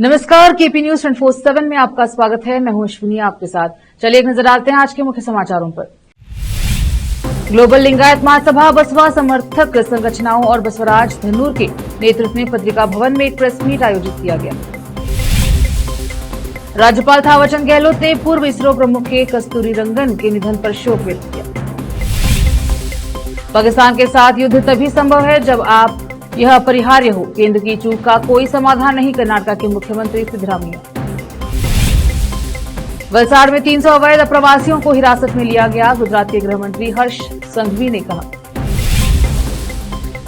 नमस्कार, KP news 24/7 में आपका स्वागत है। मैं हूं अश्विनी आपके साथ। चलिए एक नजर डालते हैं आज के मुख्य समाचारों पर। ग्लोबल लिंगायत महासभा बसपा समर्थक संरचनाओं और बसवराज धनूर के नेतृत्व में पत्रिका भवन में एक प्रेस मीट आयोजित किया गया। राज्यपाल थावरचंद गहलोत ने पूर्व इसरो प्रमुख के कस्तूरी रंगन के निधन पर शोक व्यक्त किया। पाकिस्तान के साथ युद्ध तभी संभव है जब आप यह अपरिहार्य हो, केंद्र की चूक का कोई समाधान नहीं, कर्नाटक के मुख्यमंत्री सिद्धरामैया। वलसाड़ में 300 अवैध प्रवासियों को हिरासत में लिया गया, गुजरात के गृह मंत्री हर्ष संघवी ने कहा।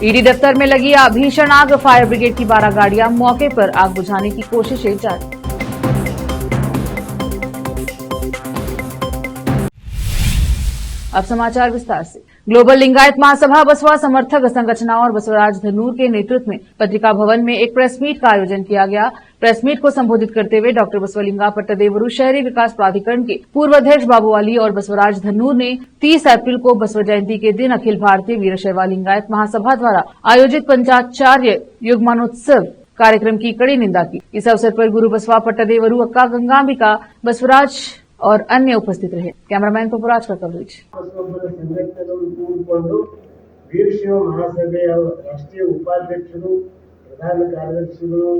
ईडी दफ्तर में लगी भीषण आग, फायर ब्रिगेड की 12 गाड़ियां मौके पर, आग बुझाने की कोशिशें जारी। अब समाचार विस्तार से। ग्लोबल लिंगायत महासभा बसपा समर्थक संरचनाओं और बसवराज धनूर के नेतृत्व में पत्रिका भवन में एक प्रेस मीट का आयोजन किया गया। प्रेस मीट को संबोधित करते हुए डॉक्टर बसवलिंगा पट्टदेवरू, शहरी विकास प्राधिकरण के पूर्व अध्यक्ष बाबूवाली और बसवराज धनूर ने 30 अप्रैल को बसव जयंती के दिन अखिल भारतीय वीरशैव लिंगायत महासभा द्वारा आयोजित पंचाचार्य युग्मानोत्सव कार्यक्रम की कड़ी निंदा की। इस अवसर पर गुरु बसवा पट्टदेवरू, अक्का गंगांबिका, बसवराज और अन्य उपस्थित रहे। कैमरामैन पपुराज का कवरेज। ವೀರಶೈವ ಮಹಾಸಭೆಯ ರಾಷ್ಟ್ರೀಯ ಉಪಾಧ್ಯಕ್ಷರು ಪ್ರಧಾನ ಕಾರ್ಯದರ್ಶಿಗಳು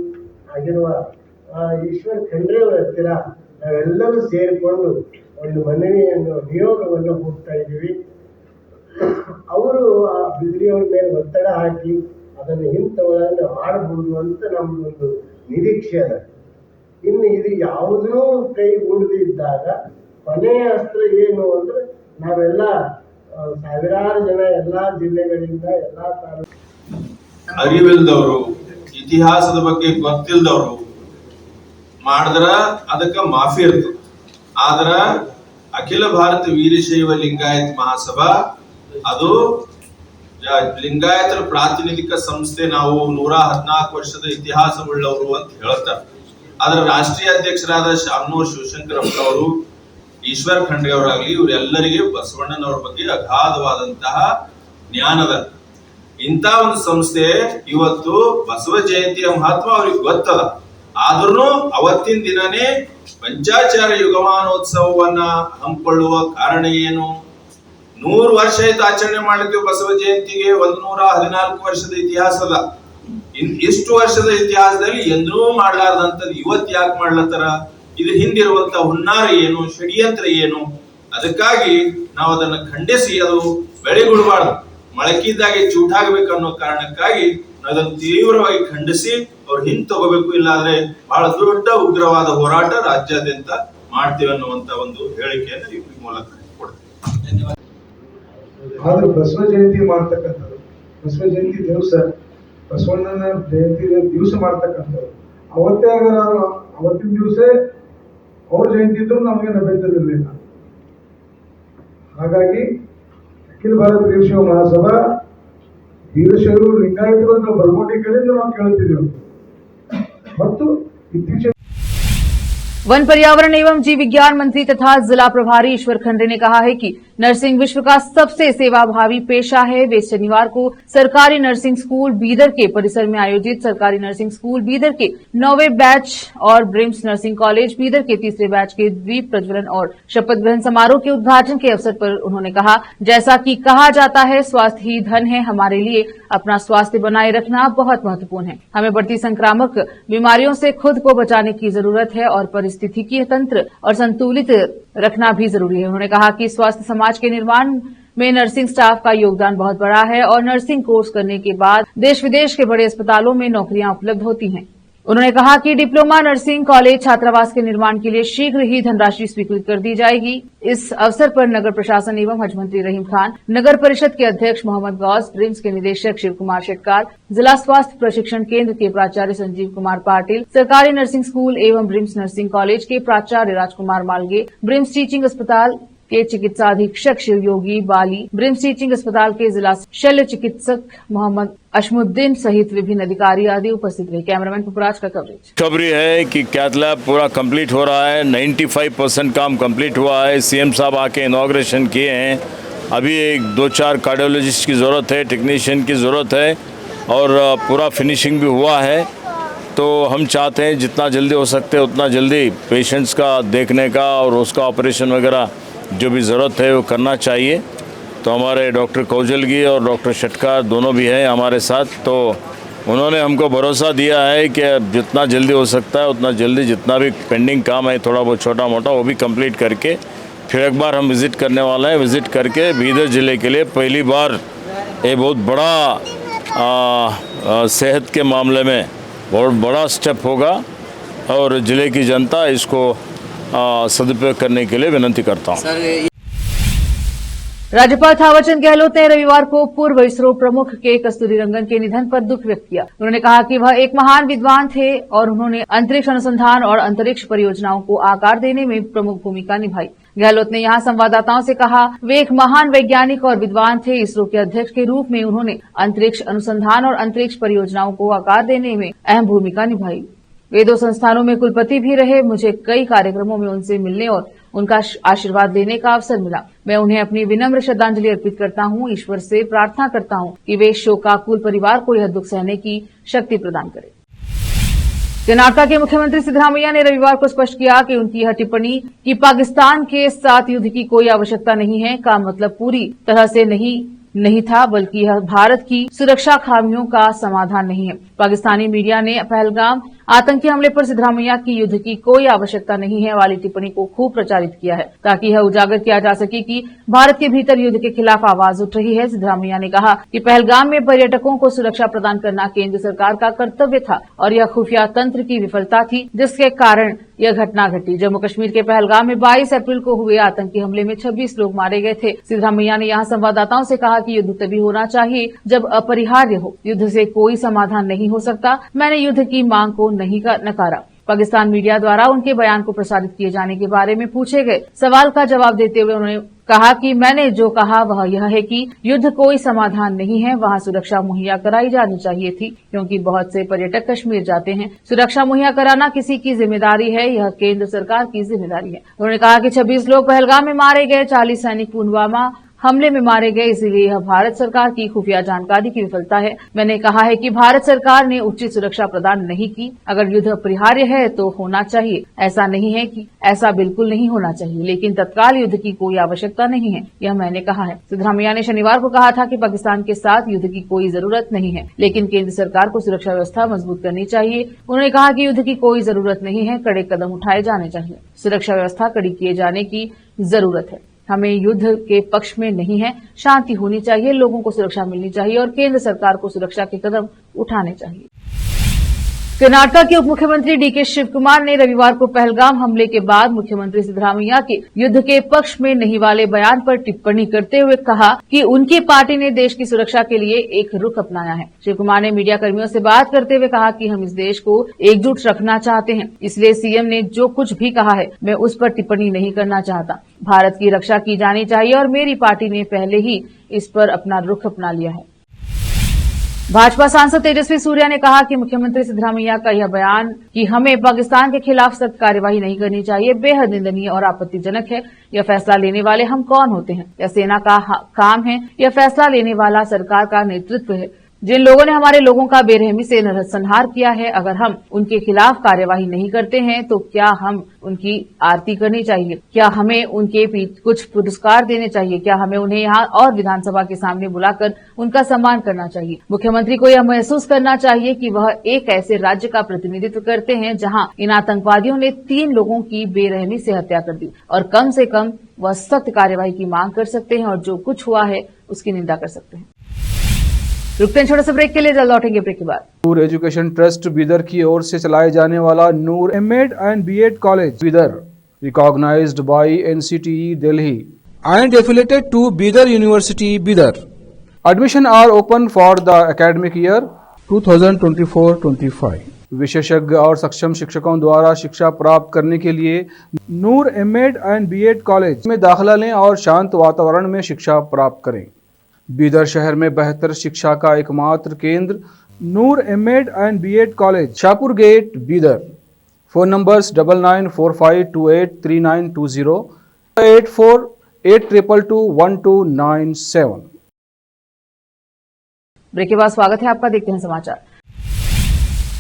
ಆಗಿರುವ ಈಶ್ವರ್ ಖಂಡ್ರೆ ಅವರ ಹತ್ತಿರ ನಾವೆಲ್ಲರೂ ಸೇರಿಕೊಂಡು ಒಂದು ಮನವಿಯನ್ನು ನಿಯೋಗವನ್ನು ಹೋಗ್ತಾ ಇದ್ದೀವಿ. ಅವರು ಆ ಬಿದ್ರಿಯವರ ಮೇಲೆ ಒತ್ತಡ ಹಾಕಿ ಅದನ್ನು ಹಿಂತಗಳನ್ನು ಮಾಡಬಹುದು ಅಂತ ನಮ್ಮದೊಂದು ನಿರೀಕ್ಷೆ ಅದ. ಇನ್ನು ಇದು ಯಾವುದೂ ಕೈಗೂಡದಿದ್ದಾಗ ಕೊನೆಯ ಅಸ್ತ್ರ ಏನು ಅಂದ್ರೆ ನಾವೆಲ್ಲ ಸಾವಿರಾರು ಜನ ಎಲ್ಲಾ ಜಿಲ್ಲೆಗಳಿಂದ ಎಲ್ಲಾ ತಾಲೂಕು ಅರಿವಿಲ್ದವರು, ಇತಿಹಾಸದ ಬಗ್ಗೆ ಗೊತ್ತಿಲ್ದವರು ಮಾಡಿದ್ರ ಅದಕ್ಕೆ ಮಾಫಿ ಇರ್ತದೆ. ಆದ್ರ ಅಖಿಲ ಭಾರತ ವೀರಶೈವ ಲಿಂಗಾಯತ್ ಮಹಾಸಭಾ ಅದು ಲಿಂಗಾಯತರ ಪ್ರಾತಿನಿಧಿಕ ಸಂಸ್ಥೆ. ನಾವು 114 ವರ್ಷದ ಇತಿಹಾಸವುಳ್ಳವರು ಅಂತ ಹೇಳ್ತಾರೆ. ಅದರ ರಾಷ್ಟ್ರೀಯ ಅಧ್ಯಕ್ಷರಾದ ಶಾಮನೂರ್ ಶಿವಶಂಕರಪ್ಪ ಅವರು, ಈಶ್ವರ್ ಖಂಡ್ರೆ ಅವರಾಗ್ಲಿ, ಇವರೆಲ್ಲರಿಗೆ ಬಸವಣ್ಣನವರ ಬಗ್ಗೆ ಅಗಾಧವಾದಂತಹ ಜ್ಞಾನದ ಇಂಥ ಒಂದು ಸಂಸ್ಥೆ ಇವತ್ತು ಬಸವ ಜಯಂತಿಯ ಮಹತ್ವ ಅವ್ರಿಗೆ ಗೊತ್ತದ. ಆದ್ರೂ ಅವತ್ತಿನ ದಿನನೇ ಪಂಚಾಚಾರ್ಯ ಯುಗಮಾನೋತ್ಸವವನ್ನ ಹಮ್ಮಿಕೊಳ್ಳುವ ಕಾರಣ ಏನು? 100 ವರ್ಷ ಆಯ್ತು ಆಚರಣೆ ಮಾಡ್ಲಿಕ್ಕೆ ಬಸವ ಜಯಂತಿಗೆ. 114 ವರ್ಷದ ಇತಿಹಾಸದ ಇಷ್ಟು ವರ್ಷದ ಇತಿಹಾಸದಲ್ಲಿ ಎಂದೂ ಮಾಡ್ಲಾರ್ದಂಥದ್ದು ಇವತ್ತು ಯಾಕೆ ಮಾಡ್ಲತ್ತಾರ? ಇದ್ರ ಹಿಂದಿರುವಂತ ಹುನ್ನಾರ ಏನು, ಷಡ್ಯಂತ್ರ ಏನು? ಅದಕ್ಕಾಗಿ ನಾವು ಅದನ್ನು ಖಂಡಿಸಿ, ಅದು ಬೆಳೆಗುಡಬಾರ್ದು, ಮೊಳಕಿದ್ದಾಗೆ ಚೂಟಾಗಬೇಕನ್ನೋ ಕಾರಣಕ್ಕಾಗಿ ಅದನ್ನು ತೀವ್ರವಾಗಿ ಖಂಡಿಸಿ ಅವ್ರು ಹಿಂದ್ ತಗೋಬೇಕು. ಇಲ್ಲಾಂದ್ರೆ ಬಹಳ ದೊಡ್ಡ ಉಗ್ರವಾದ ಹೋರಾಟ ರಾಜ್ಯಾದ್ಯಂತ ಮಾಡ್ತೀವಿ ಅನ್ನುವಂತ ಒಂದು ಹೇಳಿಕೆಯನ್ನು ಈ ಮೂಲಕ ಕೊಡ್ತೀವಿ. ಆದ್ರೆ ಬಸವ ಜಯಂತಿ ಮಾಡ್ತಕ್ಕಂಥದ್ದು, ಬಸವ ಜಯಂತಿ ದಿವಸ, ಬಸವಣ್ಣನ ಜಯಂತಿ ದಿವಸ ಮಾಡ್ತಕ್ಕಂಥದ್ದು, ಅವತ್ತಿನ ದಿವಸ ಅವ್ರ ಜಯಂತಿ ಇದ್ರು ನಮಗೇನು ಅಭ್ಯಂತರವಿರಲಿಲ್ಲ. ಹಾಗಾಗಿ ಅಖಿಲ ಭಾರತ ವೀರಶೈವ ಮಹಾಸಭಾ ವೀರಶೈವರು ಲಿಂಗಾಯತರು ಅಂತ ಬರ್ಕೋಟಿಗಳಿಂದ ನಾವು ಕೇಳುತ್ತಿದ್ದೇವೆ. ಮತ್ತು ಇತ್ತೀಚೆಗೆ वन पर्यावरण एवं जीव विज्ञान मंत्री तथा जिला प्रभारी ईश्वर खंड्रे ने कहा है कि नर्सिंग विश्व का सबसे सेवाभावी पेशा है। वे शनिवार को सरकारी नर्सिंग स्कूल बीदर के परिसर में आयोजित सरकारी नर्सिंग स्कूल बीदर के 9वें बैच और ब्रिम्स नर्सिंग कॉलेज बीदर के 3रे बैच के द्वीप प्रज्वलन और शपथ ग्रहण समारोह के उद्घाटन के अवसर पर उन्होंने कहा, जैसा कि कहा जाता है, स्वास्थ्य ही धन है। हमारे लिए अपना स्वास्थ्य बनाए रखना बहुत महत्वपूर्ण है। हमें बढ़ती संक्रामक बीमारियों से खुद को बचाने की जरूरत है और परिस्थितिकीय तंत्र और संतुलित रखना भी जरूरी है। उन्होंने कहा कि स्वास्थ्य समाज के निर्माण में नर्सिंग स्टाफ का योगदान बहुत बड़ा है और नर्सिंग कोर्स करने के बाद देश विदेश के बड़े अस्पतालों में नौकरियां उपलब्ध होती हैं। उन्होंने कहा कि डिप्लोमा नर्सिंग कॉलेज छात्रावास के निर्माण के लिए शीघ्र ही धनराशि स्वीकृत कर दी जाएगी। इस अवसर पर नगर प्रशासन एवं हज मंत्री रहीम खान, नगर परिषद के अध्यक्ष मोहम्मद गौस, ब्रिम्स के निदेशक शिव कुमार शेटकार, जिला स्वास्थ्य प्रशिक्षण केंद्र के प्राचार्य संजीव कुमार पाटिल, सरकारी नर्सिंग स्कूल एवं ब्रिम्स नर्सिंग कॉलेज के प्राचार्य राजकुमार मालगे, ब्रिम्स टीचिंग अस्पताल के चिकित्सा अधीक्षक शिव योगी बाली, ब्रिम्स टीचिंग अस्पताल के जिला शल्य चिकित्सक मोहम्मद अशमुद्दीन सहित विभिन्न अधिकारी आदि उपस्थित रहे। कैमरामैन पुपराज का कवरेज। खबरी है कि कैथ लैब पूरा कंप्लीट हो रहा है, 95% काम कंप्लीट हुआ है। सीएम साहब आके इनॉग्रेशन किए हैं। अभी 2-4 कार्डियोलॉजिस्ट की ज़रूरत है, टेक्नीशियन की ज़रूरत है और पूरा फिनिशिंग भी हुआ है। तो हम चाहते हैं जितना जल्दी हो सकते है उतना जल्दी पेशेंट्स का देखने का और उसका ऑपरेशन वगैरह जो भी ज़रूरत है वो करना चाहिए। तो हमारे डॉक्टर कौजलगी और डॉक्टर शटकार दोनों भी हैं हमारे साथ, तो उन्होंने हमको भरोसा दिया है कि जितना जल्दी हो सकता है उतना जल्दी जितना भी पेंडिंग काम है थोड़ा बहुत छोटा मोटा वो भी कंप्लीट करके फिर एक बार हम विज़िट करने वाले हैं। विज़िट करके बीदर ज़िले के लिए पहली बार ये बहुत बड़ा सेहत के मामले में बहुत बड़ा स्टेप होगा और ज़िले की जनता इसको सदुपयोग करने के लिए विनती करता हूँ। राज्यपाल थावरचंद गहलोत ने रविवार को पूर्व इसरो प्रमुख के कस्तूरी रंगन के निधन पर दुख व्यक्त किया। उन्होंने कहा कि वह एक महान विद्वान थे और उन्होंने अंतरिक्ष अनुसंधान और अंतरिक्ष परियोजनाओं को आकार देने में प्रमुख भूमिका निभाई। गहलोत ने यहां संवाददाताओं से कहा, वे एक महान वैज्ञानिक और विद्वान थे। इसरो के अध्यक्ष के रूप में उन्होंने अंतरिक्ष अनुसंधान और अंतरिक्ष परियोजनाओं को आकार देने में अहम भूमिका निभाई। वे 2 संस्थानों में कुलपति भी रहे। मुझे कई कार्यक्रमों में उनसे मिलने और उनका आशीर्वाद लेने का अवसर मिला। मैं उन्हें अपनी विनम्र श्रद्धांजलि अर्पित करता हूं। ईश्वर से प्रार्थना करता हूं कि वे शोकाकुल परिवार को यह दुख सहने की शक्ति प्रदान करें। कर्नाटक के मुख्यमंत्री सिद्धरामैया ने रविवार को स्पष्ट किया कि उनकी यह टिप्पणी कि पाकिस्तान के साथ युद्ध की कोई आवश्यकता नहीं है का मतलब पूरी तरह से नहीं था, बल्कि यह भारत की सुरक्षा खामियों का समाधान नहीं है। पाकिस्तानी मीडिया ने पहलगाम आतंकी हमले पर सिद्धरामैया की युद्ध की कोई आवश्यकता नहीं है वाली टिप्पणी को खूब प्रचारित किया है, ताकि यह उजागर किया जा सके कि भारत के भीतर युद्ध के खिलाफ आवाज उठ रही है। सिद्धरामैया ने कहा कि पहलगाम में पर्यटकों को सुरक्षा प्रदान करना केंद्र सरकार का कर्तव्य था और यह खुफिया तंत्र की विफलता थी जिसके कारण यह घटना घटी। जम्मू कश्मीर के पहलगाम में 22 अप्रैल को हुए आतंकी हमले में 26 लोग मारे गए थे। सिद्धरामैया ने यहां संवाददाताओं से कहा कि युद्ध तभी होना चाहिए जब अपरिहार्य हो। युद्ध से कोई समाधान नहीं हो सकता। मैंने युद्ध की मांग को नहीं नकारा। पाकिस्तान मीडिया द्वारा उनके बयान को प्रसारित किए जाने के बारे में पूछे गए सवाल का जवाब देते हुए उन्होंने कहा कि मैंने जो कहा वह यह है कि युद्ध कोई समाधान नहीं है, वहां सुरक्षा मुहैया कराई जानी चाहिए थी, क्योंकि बहुत से पर्यटक कश्मीर जाते हैं। सुरक्षा मुहैया कराना किसी की जिम्मेदारी है, यह केंद्र सरकार की जिम्मेदारी है। उन्होंने कहा कि 26 लोग पहलगाम में मारे गए, 40 सैनिक पुलवामा हमले में मारे गए, इसलिए यह भारत सरकार की खुफिया जानकारी की विफलता है। मैंने कहा है कि भारत सरकार ने उचित सुरक्षा प्रदान नहीं की। अगर युद्ध अपरिहार्य है तो होना चाहिए, ऐसा नहीं है कि ऐसा बिल्कुल नहीं होना चाहिए, लेकिन तत्काल युद्ध की कोई आवश्यकता नहीं है, यह मैंने कहा है। सिद्धरामैया ने शनिवार को कहा था कि पाकिस्तान के साथ युद्ध की कोई जरूरत नहीं है, लेकिन केंद्र सरकार को सुरक्षा व्यवस्था मजबूत करनी चाहिए। उन्होंने कहा कि युद्ध की कोई जरूरत नहीं है, कड़े कदम उठाए जाने चाहिए। सुरक्षा व्यवस्था कड़ी किए जाने की जरूरत है। हमें युद्ध के पक्ष में नहीं है, शांति होनी चाहिए, लोगों को सुरक्षा मिलनी चाहिए और केंद्र सरकार को सुरक्षा के कदम उठाने चाहिए। कर्नाटक के उप मुख्यमंत्री डीके शिव कुमार ने रविवार को पहलगाम हमले के बाद मुख्यमंत्री सिद्धरामैया के युद्ध के पक्ष में नहीं वाले बयान पर टिप्पणी करते हुए कहा कि उनकी पार्टी ने देश की सुरक्षा के लिए एक रुख अपनाया है। शिव कुमार ने मीडिया कर्मियों से बात करते हुए कहा कि हम इस देश को एकजुट रखना चाहते हैं, इसलिए सीएम ने जो कुछ भी कहा है मैं उस पर टिप्पणी नहीं करना चाहता। भारत की रक्षा की जानी चाहिए और मेरी पार्टी ने पहले ही इस पर अपना रुख अपना लिया है। भाजपा सांसद तेजस्वी सूर्या ने कहा कि मुख्यमंत्री सिद्धरामैया का यह बयान कि हमें पाकिस्तान के खिलाफ सख्त कार्यवाही नहीं करनी चाहिए बेहद निंदनीय और आपत्तिजनक है। यह फैसला लेने वाले हम कौन होते हैं? यह सेना का काम है। यह फैसला लेने वाला सरकार का नेतृत्व है। जिन लोगों ने हमारे लोगों का बेरहमी से नरसंहार किया है, अगर हम उनके खिलाफ कार्यवाही नहीं करते हैं तो क्या हम उनकी आरती करनी चाहिए? क्या हमें उनके कुछ पुरस्कार देने चाहिए? क्या हमें उन्हें यहाँ और विधानसभा के सामने बुलाकर उनका सम्मान करना चाहिए? मुख्यमंत्री को यह महसूस करना चाहिए कि वह एक ऐसे राज्य का प्रतिनिधित्व करते हैं जहाँ इन आतंकवादियों ने 3 लोगों की बेरहमी से हत्या कर दी और कम से कम वह सख्त कार्यवाही की मांग कर सकते हैं और जो कुछ हुआ है उसकी निंदा कर सकते हैं। रुकते हैं छोटे से ब्रेक के लिए, जल्द लौटेंगे ब्रेक के बाद। नूर एजुकेशन ट्रस्ट बीदर की ओर से चलाए जाने वाला Noor MEd and BEd college Bidar, recognised by NCTE Delhi and affiliated to Bidar University, Bidar. Admission are open for the academic year 2024-25. विशेषज्ञ और सक्षम शिक्षकों द्वारा शिक्षा प्राप्त करने के लिए नूर एमएड एंड बीएड कॉलेज में दाखिला लें और शांत वातावरण में शिक्षा प्राप्त करें। बीदर शहर में बेहतर शिक्षा का एकमात्र केंद्र Noor MEd and BEd college, Shahpur gate, Bidar. Phone numbers 9945283920, 8482221297। Break के बाद स्वागत है आपका, देखते हैं समाचार।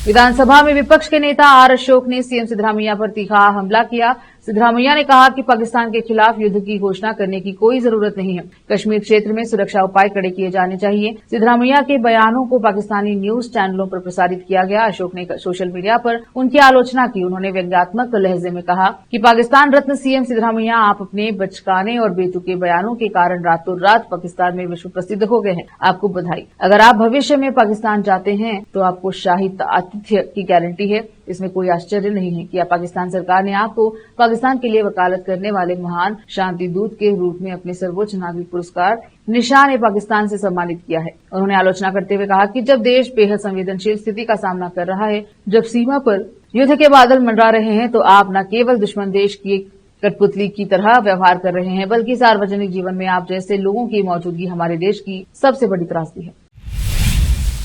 विधानसभा में विपक्ष के नेता आर अशोक ने सीएम सिद्धरामैया पर तीखा हमला किया। सिद्धरामैया ने कहा कि पाकिस्तान के खिलाफ युद्ध की घोषणा करने की कोई जरूरत नहीं है। कश्मीर क्षेत्र में सुरक्षा उपाय कड़े किए जाने चाहिए। सिद्धरामैया के बयानों को पाकिस्तानी न्यूज चैनलों पर प्रसारित किया गया। अशोक ने सोशल मीडिया पर उनकी आलोचना की। उन्होंने व्यंग्यात्मक लहजे में कहा कि पाकिस्तान रत्न सीएम सिद्धरामैया, आप अपने बचकाने और बेतुके बयानों के कारण रातों रात पाकिस्तान में विश्व प्रसिद्ध हो गए हैं। आपको बधाई। अगर आप भविष्य में पाकिस्तान जाते हैं तो आपको शाही आतिथ्य की गारंटी है। इसमें कोई आश्चर्य नहीं है कि पाकिस्तान सरकार ने आपको पाकिस्तान के लिए वकालत करने वाले महान शांति दूत के रूप में अपने सर्वोच्च नागरिक पुरस्कार निशान-ए-पाकिस्तान से सम्मानित किया है। उन्होंने आलोचना करते हुए कहा कि जब देश बेहद संवेदनशील स्थिति का सामना कर रहा है, जब सीमा पर युद्ध के बादल मंडरा रहे हैं, तो आप न केवल दुश्मन देश की एक कठपुतली की तरह व्यवहार कर रहे हैं, बल्कि सार्वजनिक जीवन में आप जैसे लोगों की मौजूदगी हमारे देश की सबसे बड़ी त्रासदी है।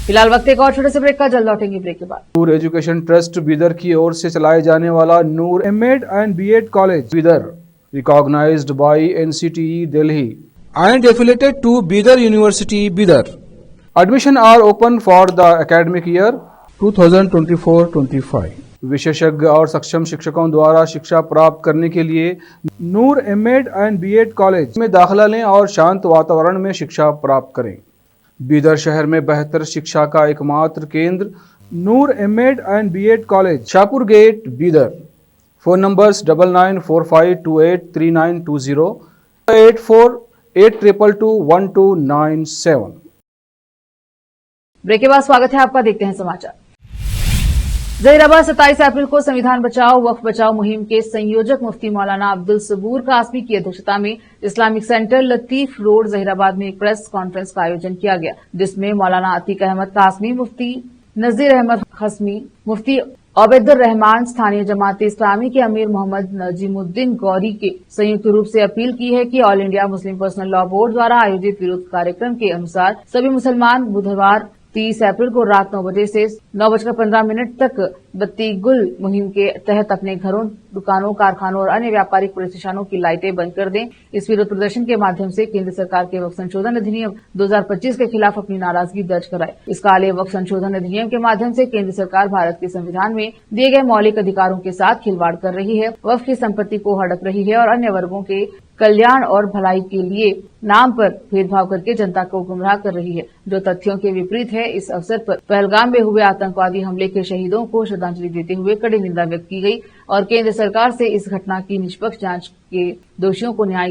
फिलहाल वक्त एक और छोटे से ब्रेक का, जल्द लौटेंगे ब्रेक के बाद। नूर एजुकेशन ट्रस्ट बीदर की ओर से चलाए जाने वाला Noor MEd and BEd college Bidar, recognised by NCTE Delhi and affiliated to Bidar University, Bidar. Admission are open for the academic year 2024-25. विशेषज्ञ और सक्षम शिक्षकों द्वारा शिक्षा प्राप्त करने के लिए नूर एमएड एंड बीएड कॉलेज में दाखिला लें और शांत वातावरण में शिक्षा प्राप्त करें। बीदर शहर में बेहतर शिक्षा का एकमात्र केंद्र Noor MEd and BEd college, Shahpur gate, Bidar. Phone numbers 9945283920, 8482221297। Break के बाद स्वागत है आपका, देखते हैं समाचार। जहीराबाद 27 अप्रैल को संविधान बचाओ वक्फ बचाओ मुहिम के संयोजक मुफ्ती मौलाना अब्दुल सबूर कासमी की अध्यक्षता में Islamic centre Latif road Zaheerabad में एक प्रेस कॉन्फ्रेंस का आयोजन किया गया, जिसमें मौलाना अतीक अहमद कासमी, मुफ्ती नजीर अहमद खसमी, मुफ्ती ओबैदुर रहमान, स्थानीय जमात इस्लामी के अमीर मोहम्मद नजीमुद्दीन गौरी के संयुक्त रूप से अपील की है कि all India Muslim personal law board द्वारा आयोजित विरोध कार्यक्रम के अनुसार सभी मुसलमान बुधवार 30 अप्रैल को रात 9 बजे से 9:15 तक बत्ती गुल मुहिम के तहत अपने घरों, दुकानों, कारखानों और अन्य व्यापारिक प्रतिष्ठानों की लाइटें बंद कर दें। इस विरोध प्रदर्शन के माध्यम से केंद्र सरकार के वक्फ संशोधन अधिनियम 2025 के खिलाफ अपनी नाराजगी दर्ज कराए। इस काले वक्फ संशोधन अधिनियम के माध्यम से केंद्र सरकार भारत के संविधान में दिए गए मौलिक अधिकारों के साथ खिलवाड़ कर रही है, वक्फ की संपत्ति को हड़प रही है और अन्य वर्गों के कल्याण और भलाई के लिए नाम पर भेदभाव करके जनता को गुमराह कर रही है, जो तथ्यों के विपरीत है। इस अवसर पर पहलगाम में हुए आतंकवादी हमले के शहीदों को श्रद्धांजलि देते हुए कड़ी निंदा व्यक्त की गई और केंद्र सरकार से इस घटना की निष्पक्ष जांच के दोषियों को न्याय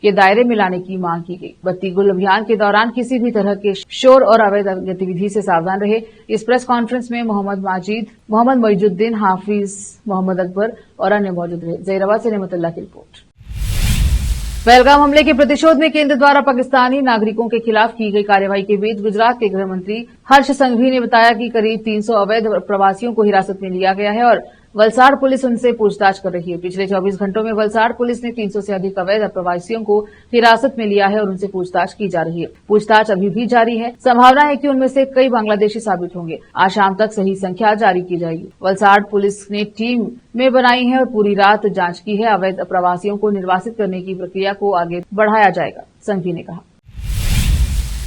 के दायरे में लाने की मांग की गई। बत्ती गुल अभियान के दौरान किसी भी तरह के शोर और अवैध गतिविधि से सावधान रहे। इस प्रेस कॉन्फ्रेंस में मोहम्मद माजिद, मोहम्मद मोइजुद्दीन, हाफिज मोहम्मद अकबर और अन्य मौजूद रहे। जहीराबाद से नेमतुल्लाह की रिपोर्ट। पहलगाम हमले के प्रतिशोध में केंद्र द्वारा पाकिस्तानी नागरिकों के खिलाफ की गई कार्रवाई के बीच गुजरात के गृह मंत्री हर्ष संघवी ने बताया कि करीब 300 अवैध प्रवासियों को हिरासत में लिया गया है और वलसाड़ पुलिस उनसे पूछताछ कर रही है। पिछले 24 घंटों में वलसाड़ पुलिस ने 300 से अधिक अवैध प्रवासियों को हिरासत में लिया है और उनसे पूछताछ की जा रही है। पूछताछ अभी भी जारी है। संभावना है कि उनमें से कई बांग्लादेशी साबित होंगे। आज शाम तक सही संख्या जारी की जाएगी। वलसाड़ पुलिस ने टीम में बनाई है और पूरी रात जांच की है। अवैध प्रवासियों को निर्वासित करने की प्रक्रिया को आगे बढ़ाया जाएगा, संघवी ने कहा।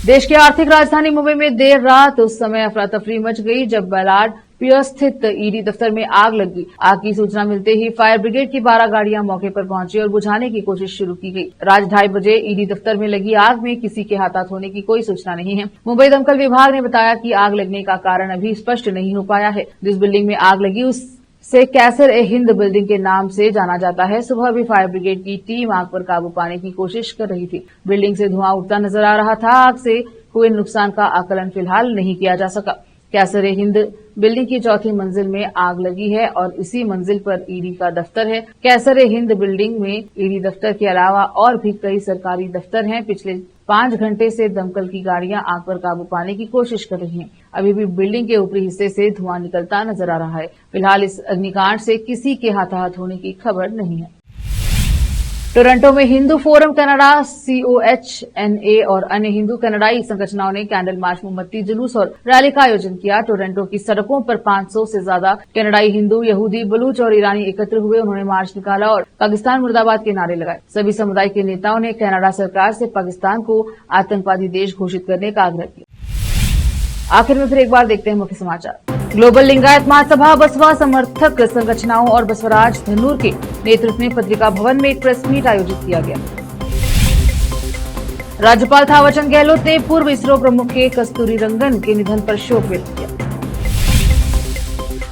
देश की आर्थिक राजधानी मुंबई में देर रात उस समय अफरा तफरी मच गई जब बलाड पियर स्थित ईडी दफ्तर में आग लगी। आग की सूचना मिलते ही फायर ब्रिगेड की 12 गाड़ियां मौके पर पहुंची और बुझाने की कोशिश शुरू की गई। रात 2:30 बजे ईडी दफ्तर में लगी आग में किसी के हाथात होने की कोई सूचना नहीं है। मुंबई दमकल विभाग ने बताया कि आग लगने का कारण अभी स्पष्ट नहीं हो पाया है। जिस बिल्डिंग में आग लगी उससे कैसर-ए-हिंद बिल्डिंग के नाम से जाना जाता है। सुबह भी फायर ब्रिगेड की टीम आग पर काबू पाने की कोशिश कर रही थी। बिल्डिंग से धुआं उठता नजर आ रहा था। आग से हुए नुकसान का आकलन फिलहाल नहीं किया जा सका। कैसर-ए-हिंद बिल्डिंग की 4थी मंजिल में आग लगी है और इसी मंजिल पर ईडी का दफ्तर है। कैसर-ए-हिंद बिल्डिंग में ईडी दफ्तर के अलावा और भी कई सरकारी दफ्तर हैं। पिछले 5 घंटे से दमकल की गाड़ियां आग पर काबू पाने की कोशिश कर रही हैं। अभी भी बिल्डिंग के ऊपरी हिस्से से धुआं निकलता नजर आ रहा है। फिलहाल इस अग्निकांड से किसी के हताहत होने की खबर नहीं है। टोरंटो में हिंदू फोरम कनाडा, COHNA और अन्य हिंदू कनाडाई संगठनों ने कैंडल मार्च, मोमबत्ती जुलूस और रैली का आयोजन किया। टोरंटो की सड़कों पर 500 से ज्यादा कनाडाई हिंदू, यहूदी, बलूच और ईरानी एकत्र हुए। उन्होंने मार्च निकाला और पाकिस्तान मुर्दाबाद के नारे लगाए। सभी समुदाय के नेताओं ने कनाडा सरकार से पाकिस्तान को आतंकवादी देश घोषित करने का आग्रह किया। आखिर में फिर एक बार देखते हैं मुख्य समाचार। ग्लोबल लिंगायत महासभा बसपा समर्थक संरचनाओं और बसवराज धनूर के नेतृत्व में पत्रिका भवन में एक प्रेस मीट आयोजित किया गया। राज्यपाल थावरचंद गहलोत ने पूर्व इसरो प्रमुख के कस्तूरी रंगन के निधन पर शोक व्यक्त किया।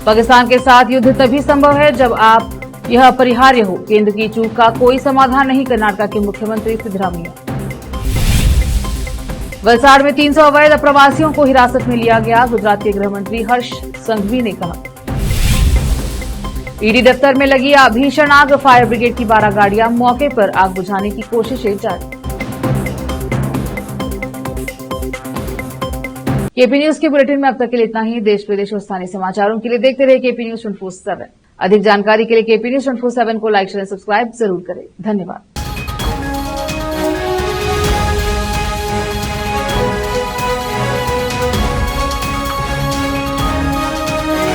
पाकिस्तान के साथ युद्ध तभी संभव है जब यह अपरिहार्य हो, केंद्र की चूक का कोई समाधान नहीं, कर्नाटक के मुख्यमंत्री सिद्धरामैया। वलसाड़ में 300 अवैध प्रवासियों को हिरासत में लिया गया, गुजरात के गृह मंत्री हर्ष संघवी ने कहा। ईडी दफ्तर में लगी भीषण आग, फायर ब्रिगेड की 12 गाड़ियां मौके पर, आग बुझाने की कोशिशें जारी। केपी न्यूज के बुलेटिन में अब तक के लिए इतना ही। देश विदेश और स्थानीय समाचारों के लिए देखते रहे केपी न्यूज 24/7। अधिक जानकारी के लिए केपी न्यूज 24/7 को लाइक, शेयर, सब्सक्राइब जरूर करें। धन्यवाद।